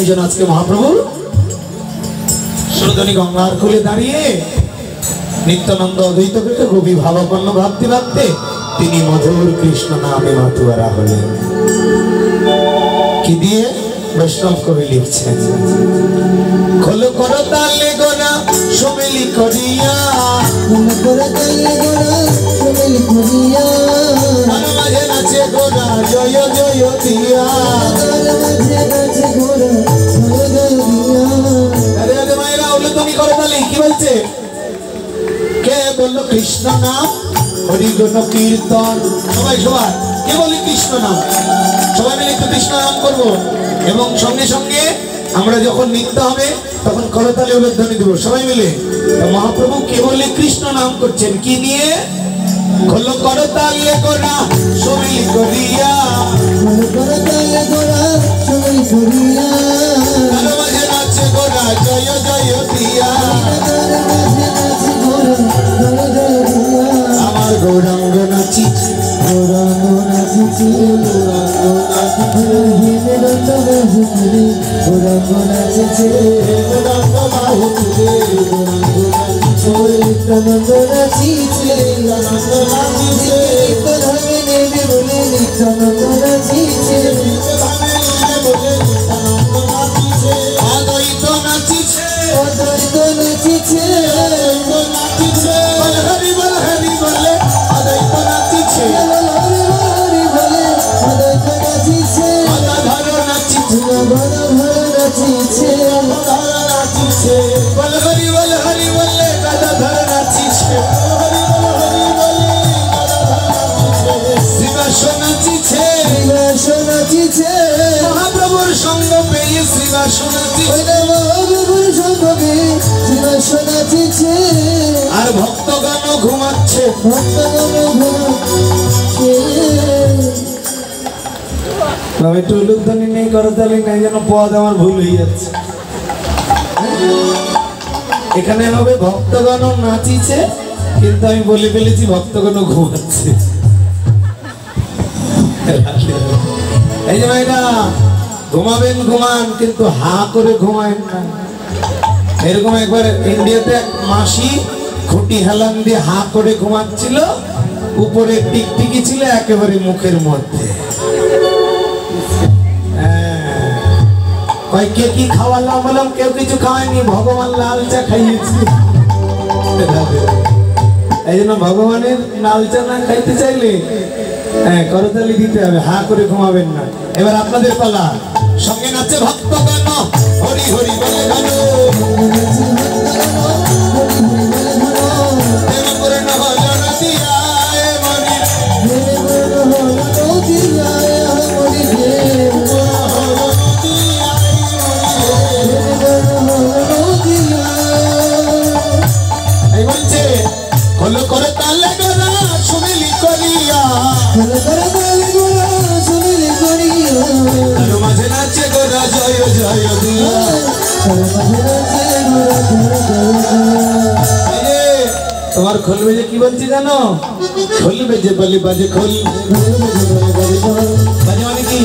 এই জন্য আজকে মহাপ্রভু সুরধনী গঙ্গার কূলে দাঁড়িয়ে নিত্যানন্দ অদ্বৈতকে কবি ভাবাপন্ন ভাবতে ভাবতে তিনি মধুর কৃষ্ণ নামে মাতুয়ারা হলেন। কি দিয়ে বৈষ্ণব কবি লিখছেন, খোলো করো তালে গোনা সমিলি করিয়া, খোলো করো তালে গোনা সমিলি করিয়া, তার মাঝে নাচে গোনা জয় জয় দিয়া, তার মাঝে নাচে গোনা জয় জয় দিয়া। আরে আরে মায়েরা উল্লেখনি করো তালে কি বলছে, কে বললো কৃষ্ণ নাম হরিগুণ কীর্তন। সবাই সবাই কে বলি কৃষ্ণ নাম, সবাই মিলে একটু কৃষ্ণ নাম করবো এবং সঙ্গে সঙ্গে আমরা যখন নৃত্য হবে তখন করতালি উল্লেখনি দেবো সবাই মিলে। মহাপ্রভু কে বলে কৃষ্ণ নাম করছেন কি নিয়ে, খোলো করতালে গোনা সমিলি করিয়া, খোলো করতালে গোনা সমিলি করিয়া, তার মাঝে নাচে গোনা জয় জয় দিয়া, তার মাঝে নাচে গোনা জয় জয় দিয়া। আমার গৌরাঙ্গ নাচিছে, গৌরাঙ্গ নাচিছে, গৌরাঙ্গ নাচিছে, হেমদন্ত বাহুরে, গৌরাঙ্গ নাচিছে, হেমদন্ত বাহুরে, গৌরাঙ্গ নাচিছে, নিত্যানন্দ নাচিছে, নিত্যানন্দ নাচিছে, নিত্যধামে নেবে বলে নিত্যানন্দ নাচিছে, নিত্যধামে নেবে বলে নিত্যানন্দ নাচিছে, অদ্বৈত নাচিছে, অদ্বৈত নাচিছে, অদ্বৈত নাচিছে, বল হরি বলে অদ্বৈত নাচিছে, হরি বলে অদ্বৈত নাচিছে, গদাধর নাচিছে, গদাধর নাচিছে, গদাধর নাচিছে, বল হরি বলে গদাধর নাচিছে, হরি বলে গদাধর নাচিছে, শ্রীবাস নাচিছে, শ্রীবাস নাচিছে, মহাপ্রভুর সঙ্গ পেয়ে শ্রীবাস নাচিছে, মহাপ্রভুর সঙ্গ পেয়ে শ্রীবাস নাচিছে, আর ভক্তগণ ঘুমাচ্ছে, ভক্তগণ ঘুমাচ্ছে। একটু উলুধ্বনি নেই করতালি নেই যেন পদ আমার ভুল হয়ে যাচ্ছে। এখানে হবে ভক্তগণ নাচিছে কিন্তু আমি বলে ফেলেছি ভক্তগণ ঘুমাচ্ছে। এই যে ভাইরা ঘুমাবেন ঘুমান কিন্তু হা করে ঘুমাবেন না। এরকম একবার ইন্ডিয়াতে এক মাসি খুঁটি হেলান দিয়ে হা করে ঘুমাচ্ছিল, উপরে টিকটিকি ছিল একেবারে মুখের মধ্যে। কে কি খাওয়ালাম বললাম, কেউ কিছু খাওয়ায়নি, ভগবান লাল চা খাইয়েছি। এই জন্য ভগবানের লাল চা না খাইতে চাইলে করতালি দিতে হবে, হা করে ঘুমাবেন না। এবার আপনাদের পালা, সঙ্গে নাচে ভক্তগণ হরি হরি বলে গান, খোলো করে তালে গোনা সমিলি করিয়া, খোলো করে তালে গোনা সমিলি করিয়া, তার মাঝে নাচে গোনা জয় জয় দিয়া, তার মাঝে নাচে গোনা জয় জয় দিয়া। তোমার খোল বেজে কি বলছি জানো, খোল বেজে বলি বাজে খোল, বাজে মানে কি,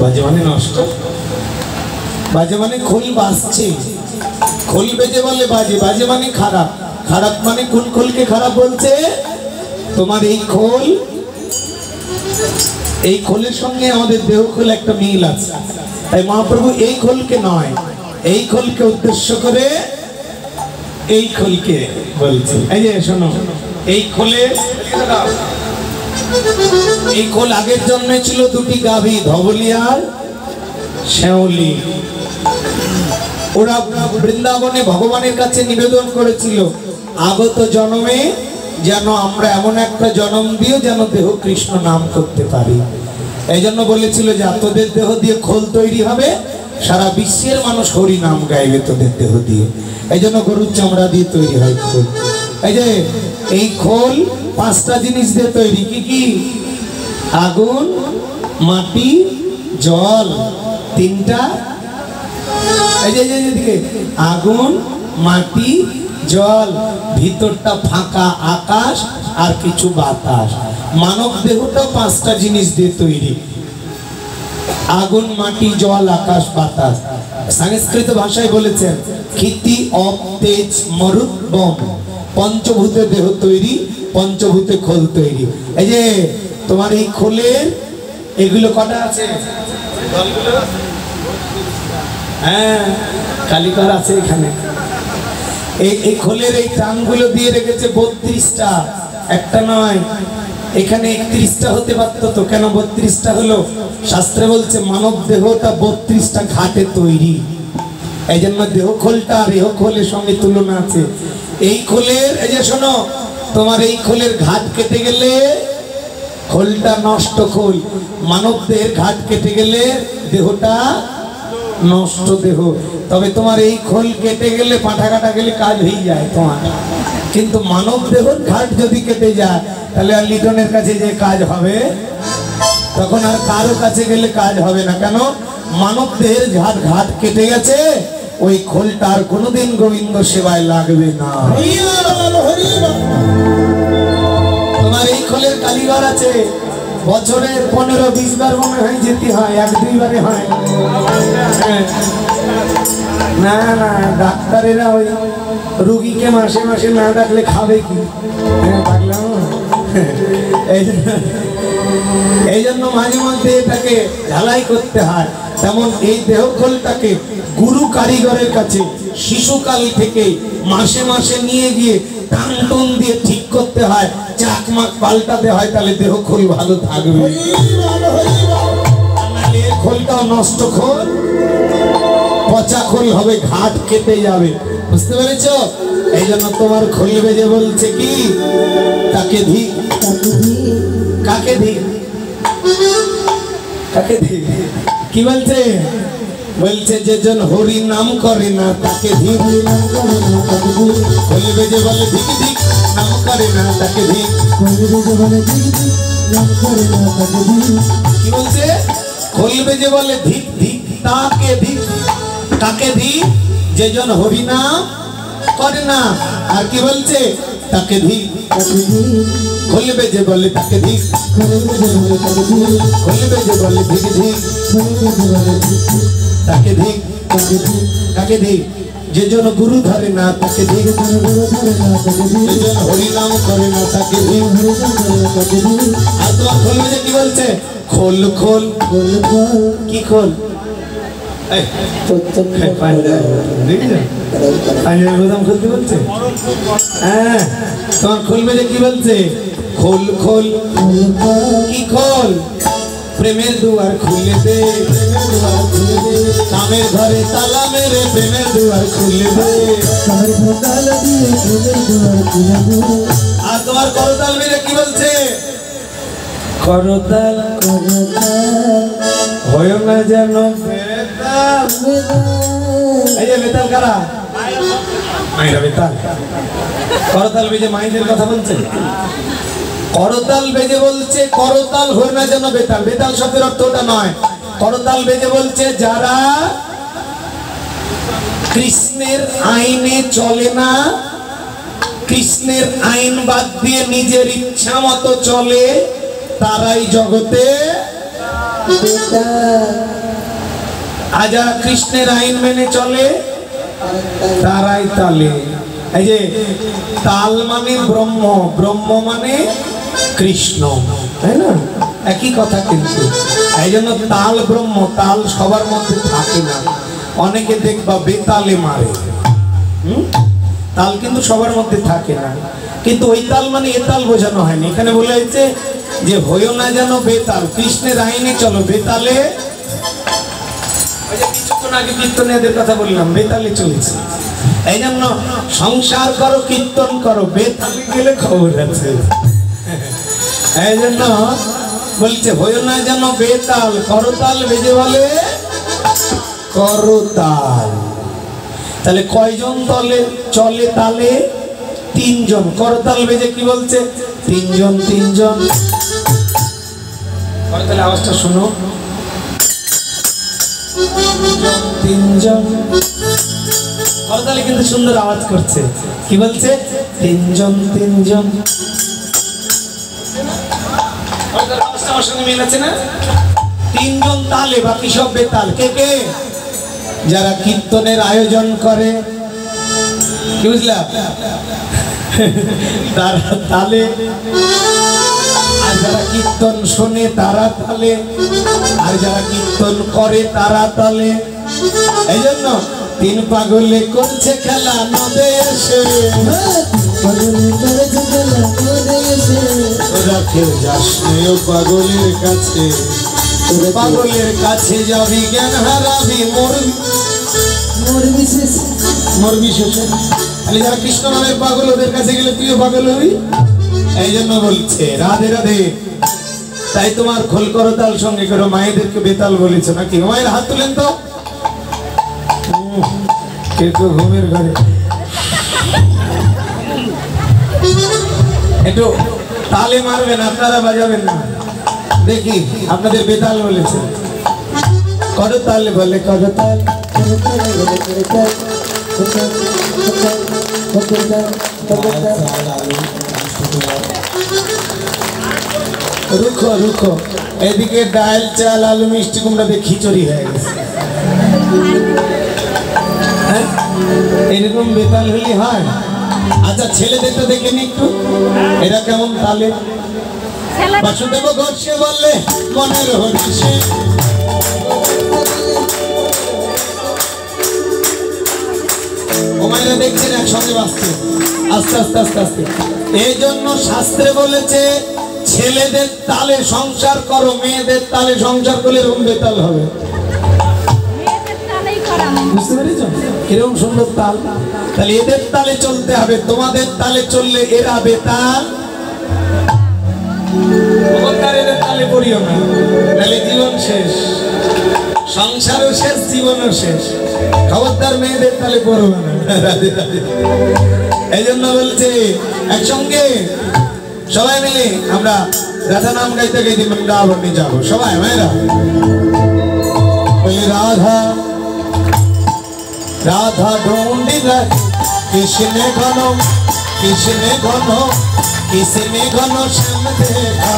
বাজে মানে নষ্ট, বাজে মানে খোল বাজছে, খোল বেজে বলে বাজে, বাজে মানে খারাপ, খারাপ মানে কোন খোলকে খারাপ বলছে, তোমার এই খোল, এই খোলের সঙ্গে আমাদের দেহ খোল একটা মিল আছে। তাই মহাপ্রভু এই খোলকে নয়, এই খোলকে উদ্দেশ্য করে এই খোলকে বলছে। এই যে শোনো, এই খোলে, এই খোল আগের জন্মে ছিল দুটি গাভী, ধবলি আর শ্যাওলি। ওরা বৃন্দাবনে ভগবানের কাছে নিবেদন করেছিল আগত জন্মে যেন আমরা এমন একটা জন্ম দিও যেন দেহ কৃষ্ণ নাম করতে পারি। এই জন্য বলেছিল যে তোদের দেহ দিয়ে খোল তৈরি হবে, সারা বিশ্বের মানুষ হরি নাম গাইবে তোদের দেহ দিয়ে। এই জন্য গরুর চামড়া দিয়ে তৈরি হয় খোল। এই যে এই খোল পাঁচটা জিনিস দিয়ে তৈরি, কি কি, আগুন, মাটি, জল, তিনটা, এই যে এদিকে আগুন, মাটি, জল, ভিতরটা ফাঁকা আকাশ আর কিছু বাতাস। মানব দেহটা পাঁচটা জিনিস দিয়ে তৈরি। আগুন মাটি জল আকাশ বাতাস। সংস্কৃত ভাষায় বলেছেন ক্ষিতি অপ তেজ মরুত বম, পঞ্চভূতে দেহ তৈরি, পঞ্চভূতে খোল তৈরি। এই যে তোমার এই খোলের এগুলো কটা আছে? হ্যাঁ, কালীঘর আছে এখানে। এই খোলের এই টানগুলো দিয়ে রেখেছে 32টা, একটা নয়। এখানে 31টা হতে পারতো তো, কেন 32টা হলো? শাস্ত্রে বলছে মানব দেহটা 32টা ঘাটে তৈরি, এই জন্য দেহ খোলটা আর এহ খোলের সঙ্গে তুলনা আছে। এই খোলের, এই যে শোনো, তোমার এই খোলের ঘাট কেটে গেলে খোলটা নষ্ট খোল, মানব দেহের ঘাট কেটে গেলে দেহটা নষ্ট দেহ। তবে তোমার এই খোল কেটে গেলে, পাঁঠা কাটা গেলে কাজ হয়ে যায় তোমার, কিন্তু মানব দেহের ঘাট যদি কেটে যায় তাহলে আর লিটনের কাছে যে কাজ হবে, তখন আর কারো কাছে গেলে কাজ হবে না। কেন? মানব দেহের ঘাট কেটে গেছে, ওই খোলটা আর কোনোদিন গোবিন্দ সেবায় লাগবে না। তোমার এই খোলের কালীঘর আছে, বছরে 15-20 বার মনে হয় যেতে হয়, 1-2 বারে হয় না। না, ডাক্তারেরা ওই রুগীকে মাসে মাসে না ডাকলে খাবে কি? এই জন্য মাঝে মধ্যে এটাকে ঝালাই করতে হয়। তেমন এই দেহখোলটাকে গুরু কারিগরের কাছে শিশুকাল থেকে মাসে মাসে নিয়ে গিয়ে টান টন দিয়ে ঠিক করতে হয়, চাকমাক পাল্টাতে হয়, তাহলে দেহখোল ভালো থাকবে। খোলটাও নষ্ট খোল, পচা খোল হবে, ঘাট কেটে যাবে। বুঝতে পেরেছ? এই জন্য তোমার খোল বেজে বলছে কি, তাকে ধিক। কাকে ধিক? কাকে ধিক? কি বলছে? বলছে যে জন হরি নাম করে না তাকে ধিক। খোল বেজে বলে ধিক ধিক, নাম করে না তাকে ধিক। কি বলছে? খোল বেজে বলে ধিক ধিক, তাকে ধিক। কাকে ধিক? যে জন হরি নাম করে না। আর কি বলছে? তাকে ধিক। খোল বেজে বলে তাকে ধিক, খোল বেজে বলে ধিক ধিক, তাকে ধিক। কাকে ধিক? যে জন গুরু ধরে না তাকে ধিক, যে জন হরি নাম করে না তাকে ধিক। আর তোমার খোল বেজে কি বলছে? খোল খোল। কি খোল? খুলতে বলছে। হ্যাঁ, তোমার খোল বেজে কি বলছে? খোল খোল। কি খোল? প্রেমের দুয়ার খুলে দে, কামের ঘরে তালা মেরে প্রেমের দুয়ার খুলে দে। আর তোমার করতাল মেরে কি বলছে? করতাল হয় না যেন বেতাল। এই যে বেতাল কারা? মাইরা বেতাল। করতাল বেজে মাইদের কথা বলছে। করতাল বেজে বলছে করতাল হয় না যেন বেতাল। বেতাল শব্দের অর্থ ওটা নয়। করতাল বেজে বলছে যারা কৃষ্ণের আইনে চলে না, কৃষ্ণের আইন বাদ দিয়ে নিজের ইচ্ছা মতো চলে, তারাই জগতে আর যারা কৃষ্ণের আইন মেনে চলে তারাই তালে। এই যে তাল মানে ব্রহ্ম, ব্রহ্ম মানে কৃষ্ণ, তাই না? একই কথা কিন্তু। এই জন্য তাল ব্রহ্ম, তাল সবার মধ্যে থাকে না। অনেকে দেখবা বেতালে মারে, তাল কিন্তু সবার মধ্যে থাকে না। কিন্তু ওই তাল মানে এ তাল বোঝানো হয়নি। এখানে বলা হয়েছে যে হইও না যেন বেতাল, কৃষ্ণের আইনে চলো। বেতালে কিছুক্ষণ আগে কীর্তনীয়দের কথা বললাম, বেতালে চলছে। এই জন্য সংসার করো, কীর্তন করো, বেতালে গেলে খবর আছে। এই জন্য বলছে হইও না যেন বেতাল, করতাল বেজে বলে করতাল। তাহলে কয়জন দলে চলে তালে? 3 জন। করতাল বেজে কি বলছে? 3 জন 3 জন। করতালে আওয়াজটা শুনো, 3 জন। করতালে কিন্তু সুন্দর আওয়াজ করছে। কি বলছে? 3 জন 3 জন। করতালে আওয়াজটা আমার সঙ্গে মিল আছে না? তিনজন তালে, বাকি সব বেতাল। কে কে? যারা কীর্তনের আয়োজন করে, কি বুঝলা, তারা তালে, আর যারা কীর্তন শোনে তারা তালে, আর যারা কীর্তন করে তারা তালে। এই জন্য তিন পাগলে করছে খেলা নদে এসে, তোরা কেউ যাস ও পাগলের কাছে, পাগলের কাছে যাবি জ্ঞান হারাবি, মরবি শেষে। যারা কৃষ্ণ নামের পাগল, ওদের কাছে গেলে তুইও পাগল হবি। এই জন্য বলছে রাধে রাধে। তাই তোমার খোল করো তাল সঙ্গে করো, মায়েদেরকে বেতাল বলেছে নাকি? মায়ের হাত তুলেন তো। কেউ ঘুমের ঘরে একটু তালে মারবেন, আপনারা বাজাবেন না। দেখি আপনাদের বেতাল বলেছে। করো তাল বলে, করো তাল, রুখো রুখো। এদিকে ডাল, চাল, আলু, মিষ্টি কুমড়া দিয়ে খিচুড়ি হয়ে গেছে। এরকম বেতাল হলে হয়? আচ্ছা ছেলেদেরটা দেখে নি একটু, এরা কেমন তালে। বাসুদেব ঘোষে বললে মনের হরিষে, ওমাইরা দেখছেন একসঙ্গে বাঁচছে, আস্তে আস্তে আস্তে আস্তে। এই জন্য শাস্ত্রে বলেছে ছেলেদের তালে সংসার করো, মেয়েদের তালে সংসার করলে এরকম বেতাল হবে। বুঝতে পেরেছ কিরকম সুন্দর তাল? তাহলে এদের তালে চলতে হবে, তোমাদের তালে চললে এরা বেতাল। এদের তালে পড়িও না, তাহলে জীবন শেষ, সংসারও শেষ, জীবনও শেষ। খবরদার মেয়েদের তালে পড়বে না। এই জন্য বলছে একসঙ্গে সবাই মিলে আমরা রাধা নাম গাইতে গাইতে বৃন্দাবনে যাবো সবাই মায়েরা। রাধা রাধা ঢুंढी किसने घनो, किसने घनो, किसने घनो श्याम देखा।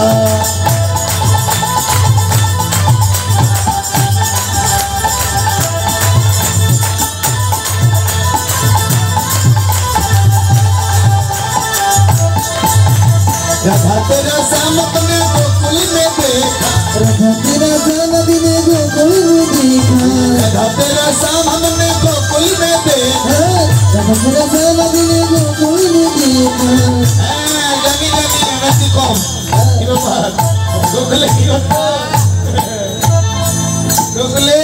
राधा तेरा श्याम अपने गोकुल में देखा, राधा तेरा श्याम अपने गोकुल में देखा, राधा तेरा श्याम हमने गोकुल में देखा, राधा तेरा श्याम अपने गोकुल में देखा। जानी जानी नसी कौन किलो बात गोकुले किलो गोकुले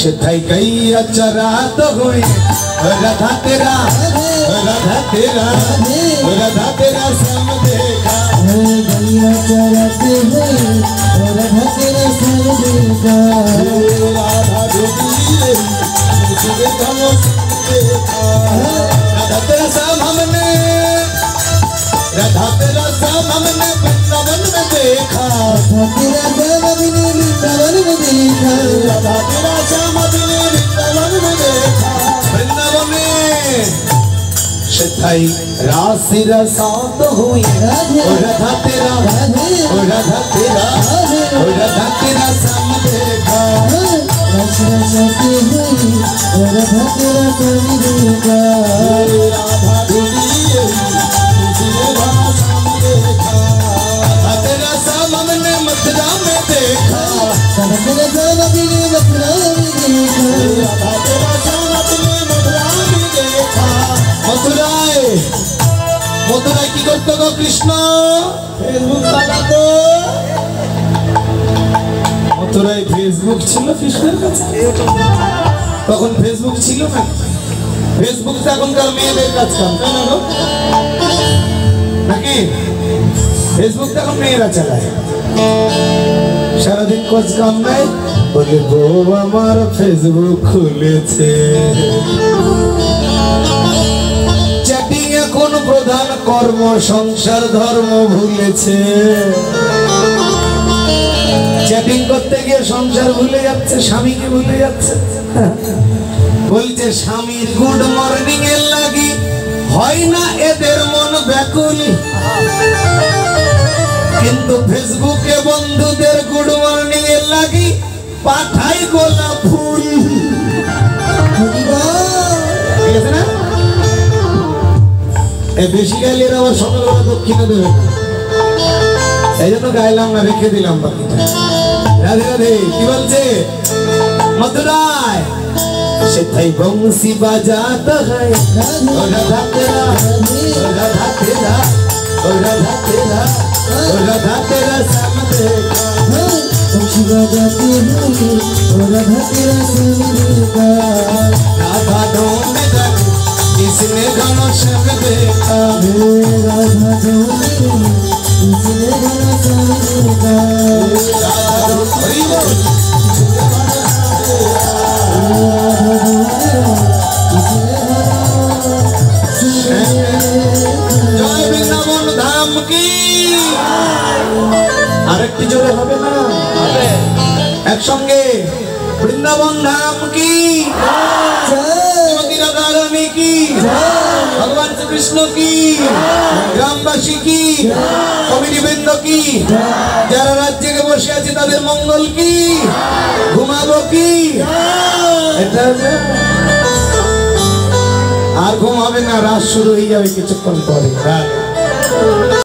शिथाई कई अच्छा रात हुई, राधा तेरा, राधा तेरा, राधा तेरा श्याम देखा, गैया चराते हुए राधा तेरा श्याम देखा, राधा ढूंढी किसने घनो देखा। राधा तेरा श्याम हमने, राधा तेरा श्याम हमने वृंदावन में देखा, राधा तेरा श्याम हमने वृंदावन में देखा, राधा तेरा श्याम हमने वृंदावन में देखा। वृंदावन में शिथाई राशि रसात हुई, राधा तेरा, राधा तेरा, राधा तेरा श्याम देखा, राशि रसाती हुई राधा तेरा श्याम देखा, राधा ढूंढी किसने घनो श्याम देखा। राधा तेरा श्याम हमने मथुरा में देखा, राधा तेरा श्याम हमने मथुरा में देखा, राधा तेरा श्याम हमने मथुरा में देखा। मथुराय मथुराয় কি করতে গো কৃষ্ণ? ফেসবুক চালাতো। মথুরায় ফেসবুক ছিল কৃষ্ণের কাছে? তখন ফেসবুক ছিল না। ফেসবুক তো এখনকার মেয়েদের কাছে কাম, তাই না গো? নাকি ফেসবুক তো এখন মেয়েরা চালায়। সারাদিন কাজ কাম নাই, বলে বউ আমার ফেসবুক খুলেছে। চ্যাটিং এখন প্রধান কর্ম, সংসার ধর্ম ভুলেছে। চ্যাটিং করতে গিয়ে সংসার ভুলে যাচ্ছে, স্বামীকে ভুলে যাচ্ছে। বলছে স্বামীর গুড মর্নিং এর লাগি হয় না এদের মন ব্যাকুল, কিন্তু ফেসবুকে বন্ধুদের গুড লাগি পাঠাই গোলাপ ফুল। ঠিক আছে না? এই বেশি গাইলে আবার সকালবেলা দক্ষিণা দেবে, এই জন্য গাইলাম না, রেখে দিলাম বাকিটা। রাধে রাধে। কি বলছে মথুরায়? সেথাই বংশী বাজাতা হয়, ও রাধা তেরা, ও রাধা তেরা, ও রাধা তেরা, ও রাধা তেরা শ্যাম देखा। बंशी बजाती हूँ, ओ राधा तेरा श्याम देखा। राधा ढूंढ कर किसने घना श्याम देखा, राधा ढूंढ कर किसने घना श्याम देखा। जय वृंदावन धाम की। আরেকটি জোরে হবে না? একসঙ্গে বৃন্দাবন ধাম কি জয়, রাধা রানী কি, ভগবান শ্রীকৃষ্ণ কি, গ্রামবাসী কি, কমিটি বৃন্দ কি, যারা রাজ্যে বসে আছে তাদের মঙ্গল কি, ঘুমাবো কি? এটা আর ঘুম হবে না, রাত শুরু হয়ে যাবে কিছুক্ষণ পরে।